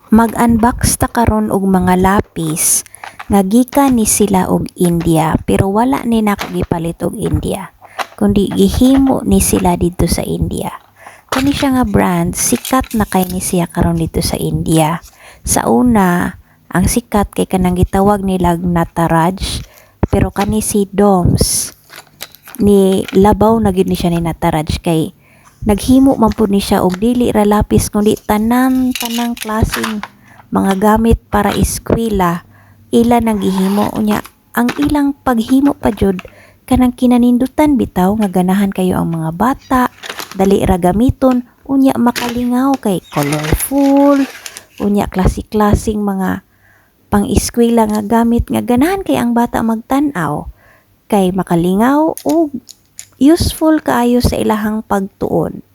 Mag-unbox ta karon og mga lapis nga gikan ni sila og India, pero wala ni nako gipalit og India, kundi gihimo ni sila dito sa India. Kani siya nga brand, sikat na kay ni siya karon dito sa India. Sa una, ang sikat kay kanang gitawag nila Nataraj, pero kani si Doms ni labaw na gyud ni siya ni Nataraj kay naghimo man pud ni siya og dili ra lapis kundi tanang klaseng mga gamit para eskwela ila nang gihimo unya. Ang ilang paghimo pa jud kanang kinanindutan bitaw nga ganahan kayo ang mga bata, dali ra gamiton unya, makalingaw kay colorful unya, klase-klaseng mga pang-eskwela nga gamit nga ganahan kay ang bata magtan-aw kay makalingaw ug useful kaayo sa ilahang pagtuon.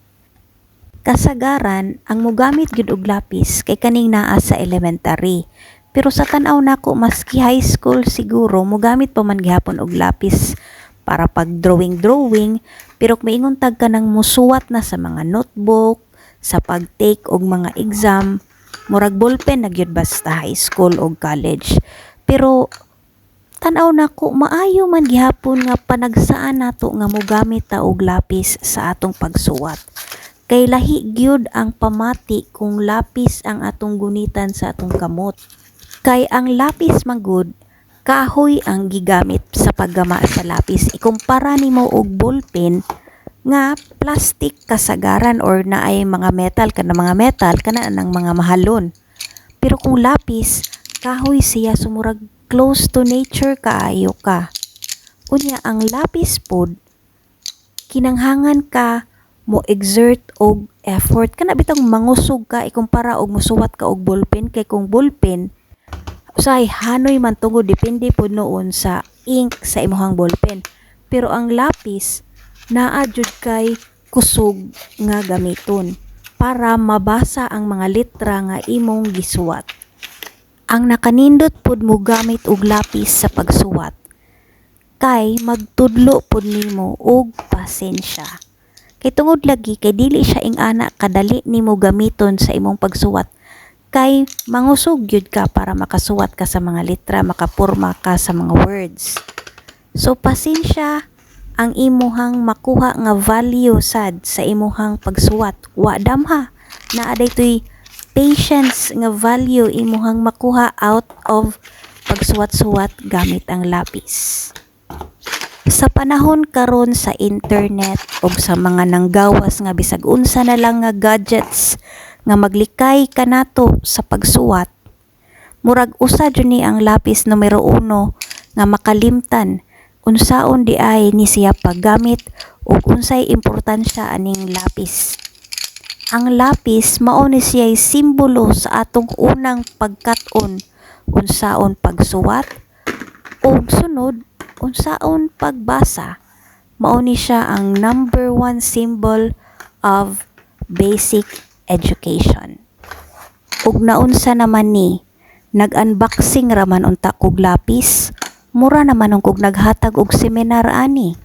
Kasagaran, ang mogamit gyud og lapis kay kaning naa sa elementary. Pero sa tan-aw nako maski high school siguro mogamit pa man gihapon og lapis para pag drawing. Pero kung maingon tag ka nang musuwat na sa mga notebook, sa pag-take og mga exam, murag ballpen na gyud basta high school o college. Pero tan-aw nako maayo man gihapon nga panagsaan nato nga mogamit ta og lapis sa atong pagsuwat. Kay lahi gyud ang pamati kung lapis ang atong gunitan sa atong kamot. Kay ang lapis magud kahoy ang gigamit sa paggama sa lapis. Ikumpara nimo og ballpen nga plastic kasagaran or naay mga metal kana ng mga mahalon. Pero kung lapis, kahoy siya sumurag close to nature kaayo ka. Unya ang lapis pod kinanghangan ka mo exert og effort kana bitang mangusog ka ikumpara og musuwat ka og ballpen. Kay kung ballpen usay hanoy man tungod depende pod noon sa ink sa imong ballpen, pero ang lapis naa jud kay kusog nga gamiton para mabasa ang mga letra nga imong gisuwat. Ang nakanindot pod mo gamit og lapis sa pagsuwat kay magtudlo pod nimo og pasensya. Kay tungod lagi kay dili siya ing-ana kadali nimo gamiton sa imong pagsuwat kay mangusog gyud ka para makasuwat ka sa mga letra, makapurma ka sa mga words. So pasensya ang imuhang makuha nga value sad sa imuhang pagsuwat. Wa damha naa daytoy patience nga value imuhang makuha out of pagsuwat-suwat gamit ang lapis. Sa panahon karon sa internet o sa mga nanggawas nga bisag unsa na lang nga gadgets nga maglikay kanato sa pagsuwat, murag usa jud ni ang lapis numero 1 nga makalimtan unsaon di ay ni siya paggamit ug unsay importansya aning lapis. Ang lapis mao ni siya simbolo sa atong unang pagkat-on unsaon pagsuwat ug sunod unsaon pagbasa. Mao ni siya ang number 1 symbol of basic education. Ug naunsa naman ni nag-unboxing raman unta kog lapis, mura naman kog naghatag og seminar ani.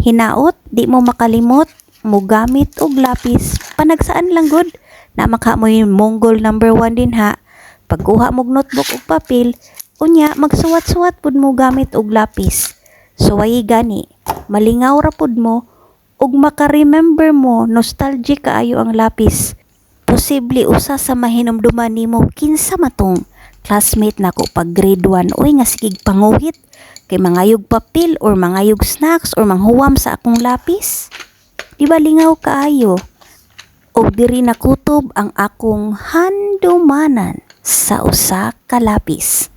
Hinaot di mo makalimot mogamit og lapis panagsaan lang gud na makamoy Mongol number 1 din ha. Pagkuha mog notebook ug papel unya magsuwat-suwat pud mo gamit og lapis. So way gani malingaw ra pud mo ug maka-remember mo, nostalgic kaayo ang lapis. Posible usa sa mahinumduman nimo kinsa matong classmate nako pag grade 1 uy nga sigig panguhit kay mangayog papel or mangayog snacks or manghuwam sa akong lapis. Di ba lingaw kaayo? Og diri nakutob ang akong handumanan sa usa ka lapis.